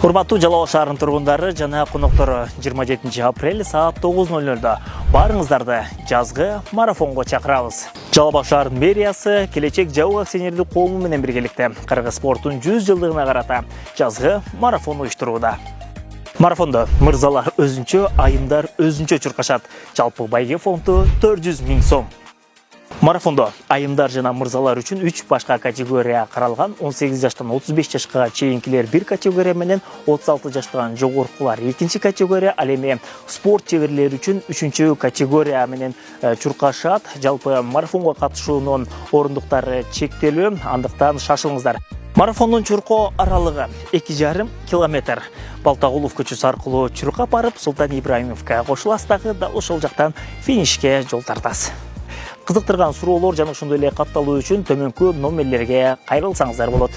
Урматтуу Жалал Абад шаарынын тургундары жана коноктору 27 апрель саат 9:00 баарыңыздарды жазгы марафонго чакырабыз. Жалал Абад шаарынын мэриясы келечек жабык акционердик коому менен биргеликте кыргыз спорттун 100 жылдыгына карата жазгы марафон уюштурууда. Марафондо мырзалар өзүнчө, айымдар өзүнчө чуркашат. Жалпы байге фонду 400 000 сом. Марафондо айымдар жана мырзалар үчүн 3 башка категория каралган. 18 жаштан 35 жашка чейинкилер бир категория менен, 36 жаштан жогоркулар экинчи категория, ал эми спорт чеберлери үчүн 3-чү категория менен чуркашат. Жалпы марафонго катышуунун орундуктары чектелүү, андыктан шашылыңыздар. Марафондун чуркоо аралыгы 2,5 километр. Балтагулов көчөсү аркылуу чуркап барып, Султан Ибраимовго кошуласыз дагы дал ошол жактан финишке жол тартасыз. Кызыктырган суроолор жана ошондой эле катталуу үчүн төмөнкү номерлерге кайрылсаңыздар болот.